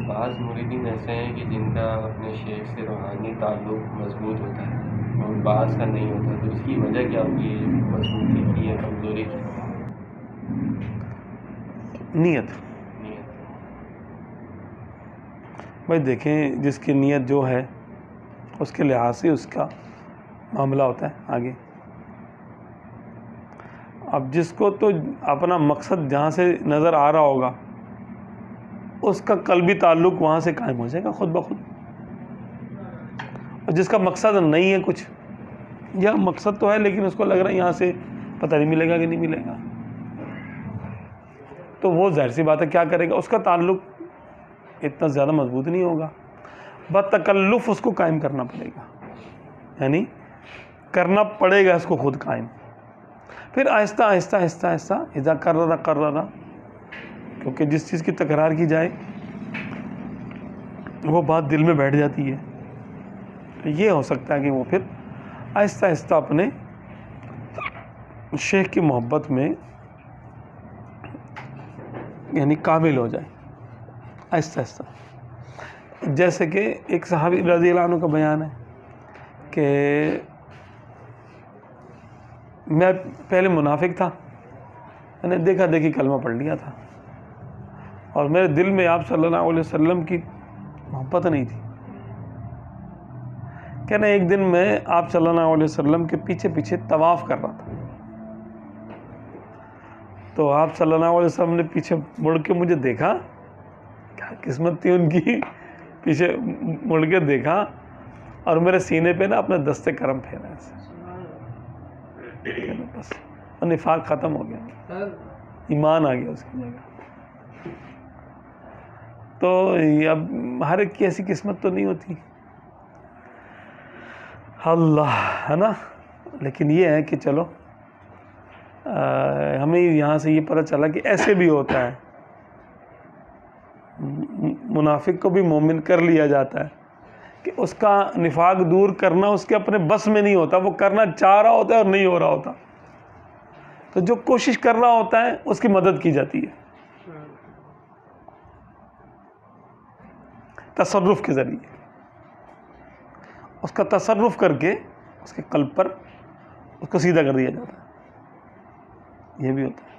بعض مریدین ایسے ہیں کہ جن کا اپنے شیخ سے روحانی تعلق مضبوط ہوتا ہے اور بعض کا نہیں ہوتا، تو اس کی وجہ کیا ہوگی مضبوطی کی یا کمزوری کی؟ نیت بھائی دیکھیں، جس کی نیت جو ہے اس کے لحاظ سے اس کا معاملہ ہوتا ہے آگے. اب جس کو تو اپنا مقصد جہاں سے نظر آ رہا ہوگا اس کا قلبی تعلق وہاں سے قائم ہو جائے گا خود بخود. اور جس کا مقصد نہیں ہے کچھ، یا مقصد تو ہے لیکن اس کو لگ رہا ہے یہاں سے پتہ نہیں ملے گا کہ نہیں ملے گا، تو وہ ظاہر سی بات ہے کیا کرے گا، اس کا تعلق اتنا زیادہ مضبوط نہیں ہوگا. بتکلف اس کو قائم کرنا پڑے گا، یعنی کرنا پڑے گا اس کو خود قائم. پھر آہستہ آہستہ آہستہ آہستہ اذا قرر، کیونکہ جس چیز کی تکرار کی جائے وہ بات دل میں بیٹھ جاتی ہے. تو یہ ہو سکتا ہے کہ وہ پھر آہستہ آہستہ اپنے شیخ کی محبت میں یعنی کامل ہو جائے آہستہ آہستہ. جیسے کہ ایک صحابی رضی اللہ عنہ کا بیان ہے کہ میں پہلے منافق تھا، میں نے دیکھا دیکھی کلمہ پڑھ لیا تھا اور میرے دل میں آپ صلی اللہ علیہ وسلم کی محبت نہیں تھی. کہنا ایک دن میں آپ صلی اللہ علیہ وسلم کے پیچھے پیچھے طواف کر رہا تھا، تو آپ صلی اللہ علیہ وسلم نے پیچھے مڑ کے مجھے دیکھا، کیا قسمت تھی ان کی، پیچھے مڑ کے دیکھا اور میرے سینے پہ نا اپنے دستے کرم پھیرا ایسے. بس نفاق ختم ہو گیا، ایمان آ گیا اس کی جگہ. تو اب ہر ایک کی ایسی قسمت تو نہیں ہوتی، اللہ ہے نا. لیکن یہ ہے کہ چلو ہمیں یہاں سے یہ پتہ چلا کہ ایسے بھی ہوتا ہے، منافق کو بھی مومن کر لیا جاتا ہے کہ اس کا نفاق دور کرنا اس کے اپنے بس میں نہیں ہوتا، وہ کرنا چاہ رہا ہوتا ہے اور نہیں ہو رہا ہوتا، تو جو کوشش کر رہا ہوتا ہے اس کی مدد کی جاتی ہے تصرف کے ذریعے. اس کا تصرف کر کے اس کے قلب پر اس کو سیدھا کر دیا جاتا ہے، یہ بھی ہوتا ہے.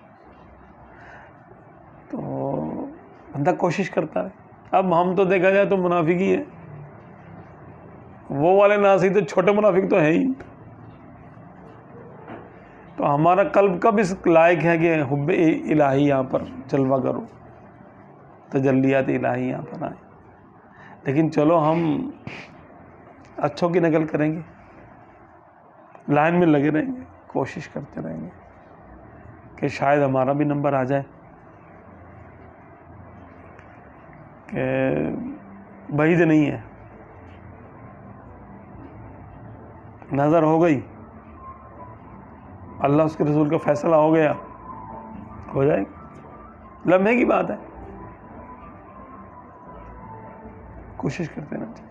تو بندہ کوشش کرتا ہے. اب ہم تو دیکھا جائے تو منافق ہی ہے، وہ والے نہ صحیح تو چھوٹے منافق تو ہیں ہی. تو ہمارا قلب کب اس لائق ہے کہ حب الہی یہاں پر جلوہ کرو، تجلیات الہی یہاں پر آئے. لیکن چلو ہم اچھوں کی نقل کریں گے، لائن میں لگے رہیں گے، کوشش کرتے رہیں گے کہ شاید ہمارا بھی نمبر آ جائے. کہ بعید نہیں ہے، نظر ہو گئی، اللہ اس کے رسول کا فیصلہ ہو گیا، ہو جائے گا، لمحے کی بات ہے. کوشش کرتے رہنا چاہیے.